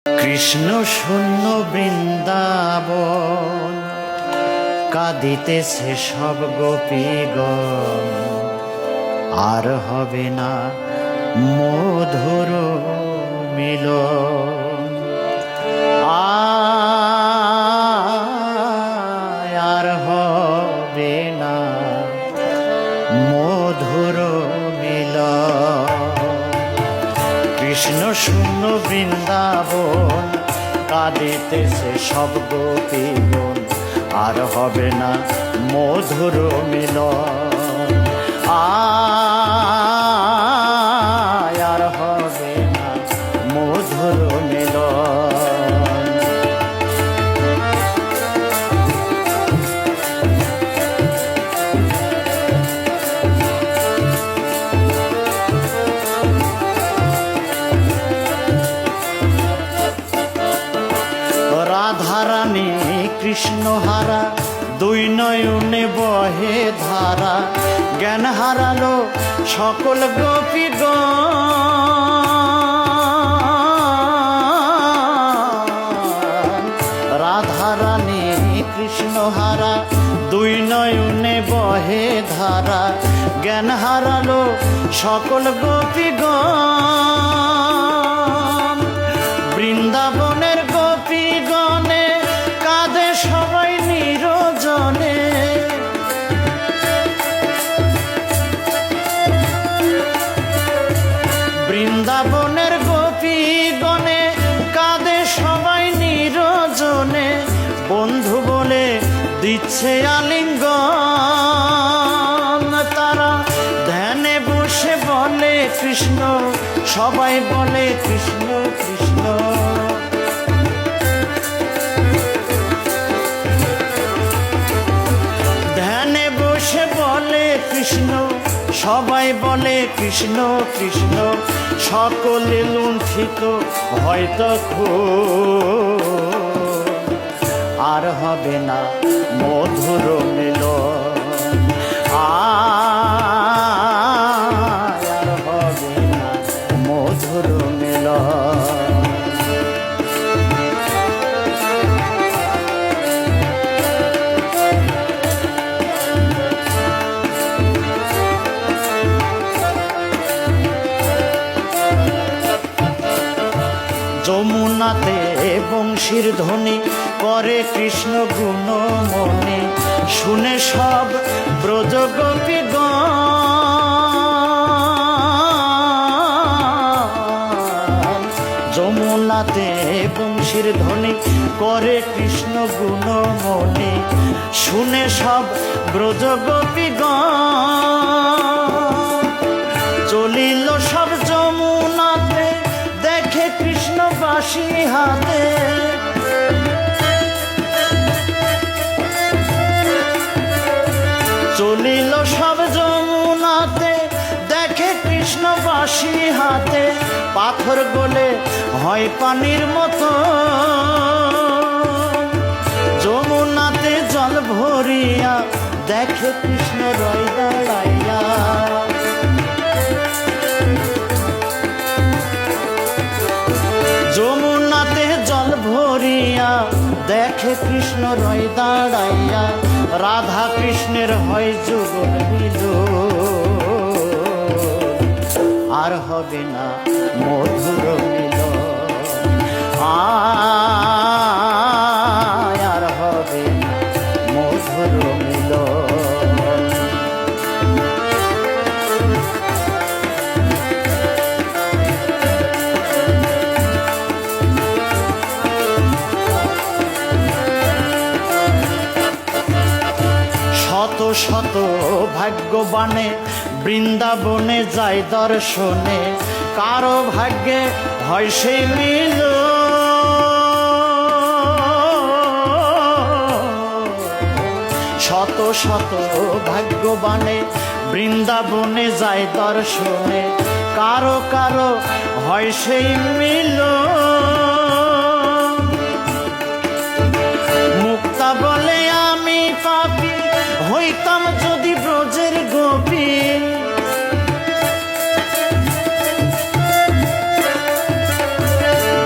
কৃষ্ণ শূন্য বৃন্দাবন, কাঁদিতেছে সব গোপীগণ, আর হবে না মধুর মিলন। আর হবে না মধুর মিলন। কৃষ্ণ শূন্য বৃন্দাবন, কাঁদিতেছে সব গোপীগণ, আর হবে না মধুর মিলন। আর হবে না মধুর মিলন। রাধারানী কৃষ্ণ হারা, দুই নয়নে বহে ধারা, জ্ঞান হারালো সকল গোপীগণ। রাধারানী কৃষ্ণ হারা, দুই নয়নে বহে ধারা, জ্ঞান হারালো সকল গোপীগণ। বৃন্দাবনের গোপীগণে কাঁদে সবাই নিরজনে, বৃন্দাবনের গোপীগণে কাঁদে সবাই নিরজনে, বন্ধু বলে দিচ্ছে আলিঙ্গন। তারা ধ্যানে বসে বলে কৃষ্ণ, সবাই বলে কৃষ্ণ কৃষ্ণ। ধ্যানে বসে বলে কৃষ্ণ, সবাই বলে কৃষ্ণ কৃষ্ণ। সকলে লুণ্ঠিত হয়তো আর হবে না মধুর মিলন। আর হবে না মধুর মিলন। যমুনাতে বংশীর ধ্বনি করে কৃষ্ণ গুণ মনে, শুনে সব ব্রজ গোপীগণ। যমুনাতে বংশীর ধ্বনি করে কৃষ্ণ গুণ মনে, শুনে সব ব্রজ গোপীগণ। চলিল সব যমুনাতে, দেখে কৃষ্ণ বাঁশি হাতে। চলিল সব যমুনাতে, দেখে কৃষ্ণ বাঁশি হাতে। পাথর গলে হয় পানির মতো, যমুনাতে জল ভরিয়া দেখে কৃষ্ণ রয় দাঁড়াইয়া। যমুনাতে জল ভরিয়া দেখে কৃষ্ণ রয় দাঁড়াইয়া। রাধা কৃষ্ণের হয় যুগল মিলন, আর হবে না মধুর মিলন। আর হবে না মধুর মিলন। শত শত ভাগ্যবানে বৃন্দাবনে যায় দর্শনে, কারো ভাগ্যে হয় সেই মিল। শত শত ভাগ্যবানে বৃন্দাবনে যায় দর্শনে, কারো কারো হয় সেই মিল। মুক্তা বলে আমি পাপী, হইতাম যদি ব্রজের গোপী।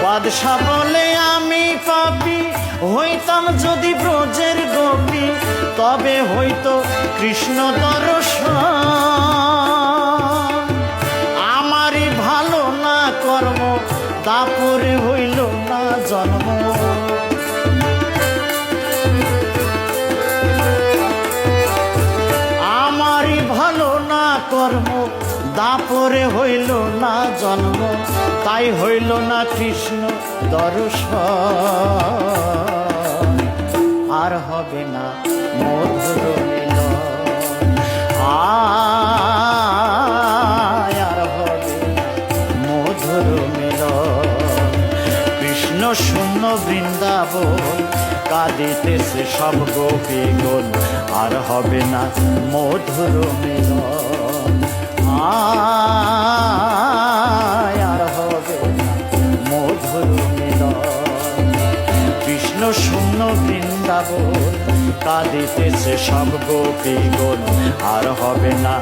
বাদশা বলে আমি পাপী, হইতাম যদি ব্রজের গোপী, তবে হইতো কৃষ্ণ দর্শন। আমারই ভালো না কর্ম, দাপরে হইল না জন্ম। আমারই ভালো না কর্ম, দাপরে হইল না জন্ম, তাই হইল না কৃষ্ণ দর্শন। আর হবে না মধুর মিলন, আর হবে মধুর মিলন। কৃষ্ণ শূন্য বৃন্দাবন, কাঁদিতেছে সব গোপীগণ, আর হবে না মধুর মিলন। আর হবে না মধুর মিলন। কৃষ্ণ শূন্য বৃন্দাবন, কাঁদিতেছে সব গোপীগণ, আর হবে না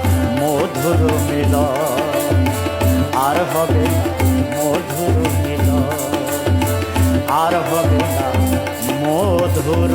মধুর মিলন। আর হবে না মধুর মিলন, আর হবে না মধুর